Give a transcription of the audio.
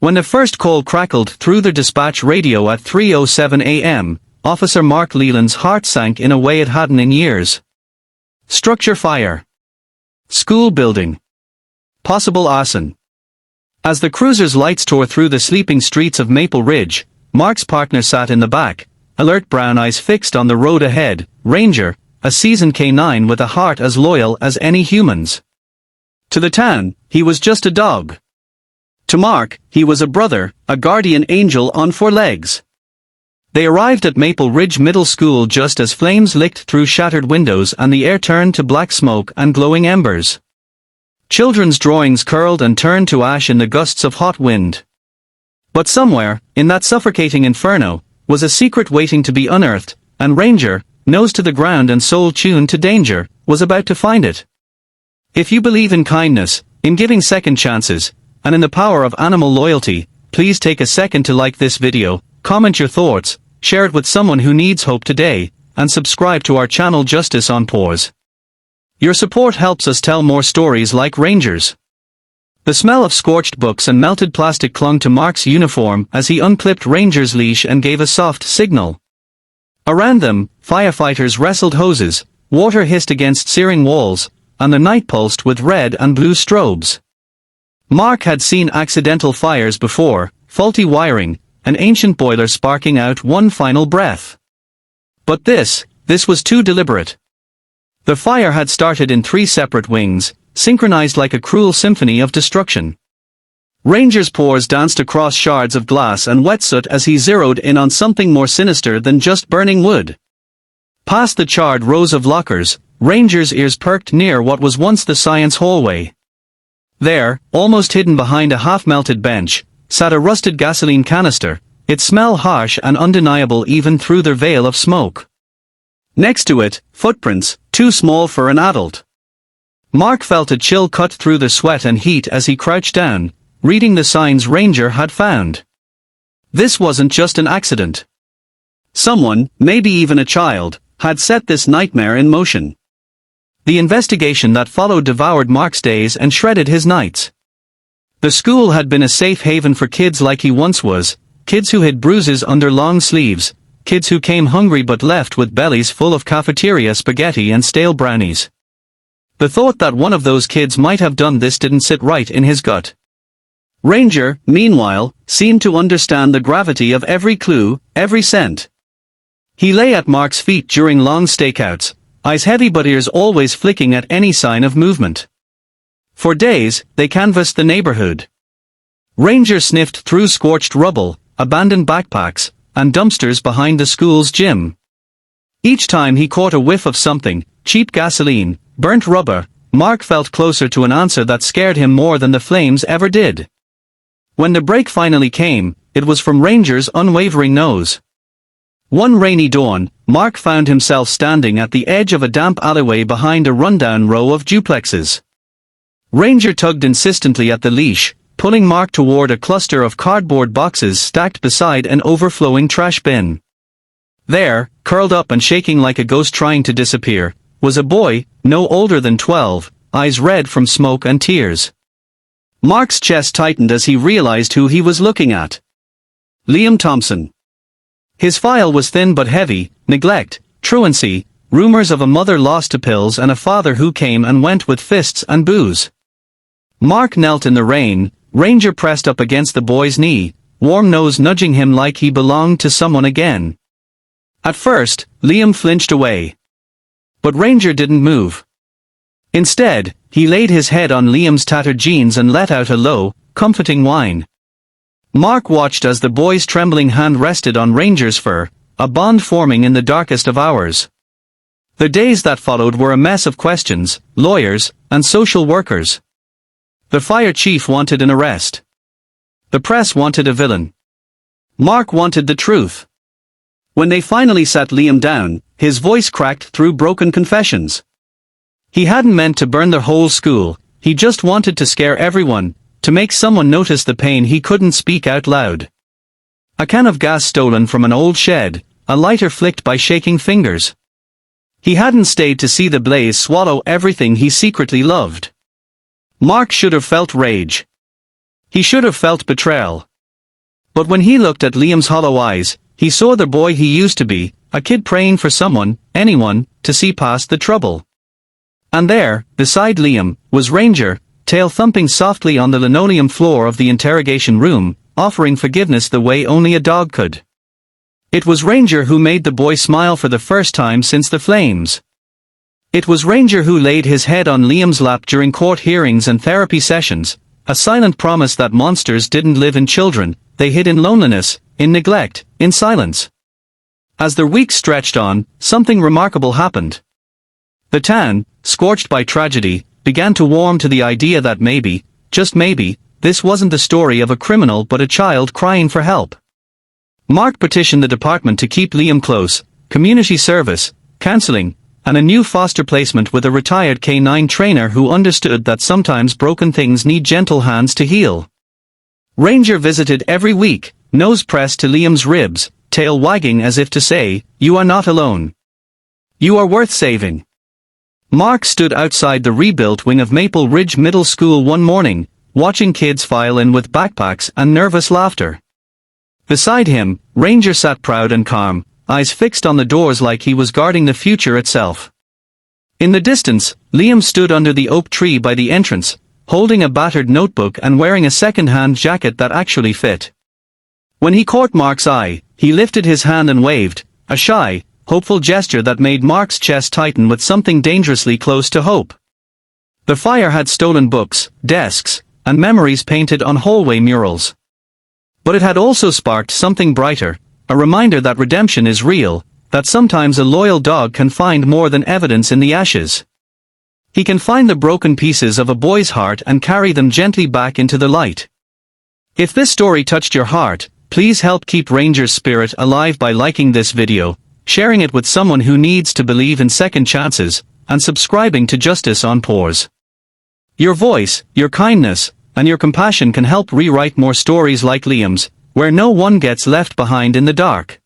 When the first call crackled through the dispatch radio at 3:07 a.m., Officer Mark Leland's heart sank in a way it hadn't in years. Structure fire. School building. Possible arson. As the cruiser's lights tore through the sleeping streets of Maple Ridge, Mark's partner sat in the back, alert brown eyes fixed on the road ahead. Ranger, a seasoned K9 with a heart as loyal as any human's. To the town, he was just a dog. To Mark, he was a brother, a guardian angel on four legs. They arrived at Maple Ridge Middle School just as flames licked through shattered windows and the air turned to black smoke and glowing embers. Children's drawings curled and turned to ash in the gusts of hot wind. But somewhere, in that suffocating inferno, was a secret waiting to be unearthed, and Ranger, nose to the ground and soul tuned to danger, was about to find it. If you believe in kindness, in giving second chances, and in the power of animal loyalty, please take a second to like this video, comment your thoughts, share it with someone who needs hope today, and subscribe to our channel Justice on Paws. Your support helps us tell more stories like Ranger's. The smell of scorched books and melted plastic clung to Mark's uniform as he unclipped Ranger's leash and gave a soft signal. Around them, firefighters wrestled hoses, water hissed against searing walls, and the night pulsed with red and blue strobes. Mark had seen accidental fires before, faulty wiring, an ancient boiler sparking out one final breath. But this was too deliberate. The fire had started in 3 separate wings, synchronized like a cruel symphony of destruction. Ranger's paws danced across shards of glass and wet soot as he zeroed in on something more sinister than just burning wood. Past the charred rows of lockers, Ranger's ears perked near what was once the science hallway. There, almost hidden behind a half-melted bench, sat a rusted gasoline canister, its smell harsh and undeniable even through the veil of smoke. Next to it, footprints, too small for an adult. Mark felt a chill cut through the sweat and heat as he crouched down, reading the signs Ranger had found. This wasn't just an accident. Someone, maybe even a child, had set this nightmare in motion. The investigation that followed devoured Mark's days and shredded his nights. The school had been a safe haven for kids like he once was, kids who hid bruises under long sleeves, kids who came hungry but left with bellies full of cafeteria spaghetti and stale brownies. The thought that one of those kids might have done this didn't sit right in his gut. Ranger, meanwhile, seemed to understand the gravity of every clue, every scent. He lay at Mark's feet during long stakeouts, eyes heavy but ears always flicking at any sign of movement. For days, they canvassed the neighborhood. Ranger sniffed through scorched rubble, abandoned backpacks, and dumpsters behind the school's gym. Each time he caught a whiff of something, cheap gasoline, burnt rubber, Mark felt closer to an answer that scared him more than the flames ever did. When the break finally came, it was from Ranger's unwavering nose. One rainy dawn, Mark found himself standing at the edge of a damp alleyway behind a rundown row of duplexes. Ranger tugged insistently at the leash, pulling Mark toward a cluster of cardboard boxes stacked beside an overflowing trash bin. There, curled up and shaking like a ghost trying to disappear, was a boy, no older than 12, eyes red from smoke and tears. Mark's chest tightened as he realized who he was looking at. Liam Thompson. His file was thin but heavy: neglect, truancy, rumors of a mother lost to pills and a father who came and went with fists and booze. Mark knelt in the rain, Ranger pressed up against the boy's knee, warm nose nudging him like he belonged to someone again. At first, Liam flinched away. But Ranger didn't move. Instead, he laid his head on Liam's tattered jeans and let out a low, comforting whine. Mark watched as the boy's trembling hand rested on Ranger's fur, a bond forming in the darkest of hours. The days that followed were a mess of questions, lawyers, and social workers. The fire chief wanted an arrest. The press wanted a villain. Mark wanted the truth. When they finally sat Liam down, his voice cracked through broken confessions. He hadn't meant to burn the whole school, he just wanted to scare everyone, to make someone notice the pain he couldn't speak out loud. A can of gas stolen from an old shed, a lighter flicked by shaking fingers. He hadn't stayed to see the blaze swallow everything he secretly loved. Mark should have felt rage. He should have felt betrayal. But when he looked at Liam's hollow eyes, he saw the boy he used to be, a kid praying for someone, anyone, to see past the trouble. And there, beside Liam, was Ranger, tail thumping softly on the linoleum floor of the interrogation room, offering forgiveness the way only a dog could. It was Ranger who made the boy smile for the first time since the flames. It was Ranger who laid his head on Liam's lap during court hearings and therapy sessions, a silent promise that monsters didn't live in children, they hid in loneliness, in neglect, in silence. As the weeks stretched on, something remarkable happened. The town, scorched by tragedy, began to warm to the idea that maybe, just maybe, this wasn't the story of a criminal but a child crying for help. Mark petitioned the department to keep Liam close, community service, counseling, and a new foster placement with a retired K9 trainer who understood that sometimes broken things need gentle hands to heal. Ranger visited every week, nose pressed to Liam's ribs, tail wagging as if to say, "You are not alone. You are worth saving." Mark stood outside the rebuilt wing of Maple Ridge Middle School one morning, watching kids file in with backpacks and nervous laughter. Beside him, Ranger sat proud and calm, eyes fixed on the doors like he was guarding the future itself. In the distance, Liam stood under the oak tree by the entrance, holding a battered notebook and wearing a second-hand jacket that actually fit. When he caught Mark's eye, he lifted his hand and waved, a shy, hopeful gesture that made Mark's chest tighten with something dangerously close to hope. The fire had stolen books, desks, and memories painted on hallway murals. But it had also sparked something brighter, a reminder that redemption is real, that sometimes a loyal dog can find more than evidence in the ashes. He can find the broken pieces of a boy's heart and carry them gently back into the light. If this story touched your heart, please help keep Ranger's spirit alive by liking this video, sharing it with someone who needs to believe in second chances, and subscribing to Justice on Paws. Your voice, your kindness, and your compassion can help rewrite more stories like Liam's, where no one gets left behind in the dark.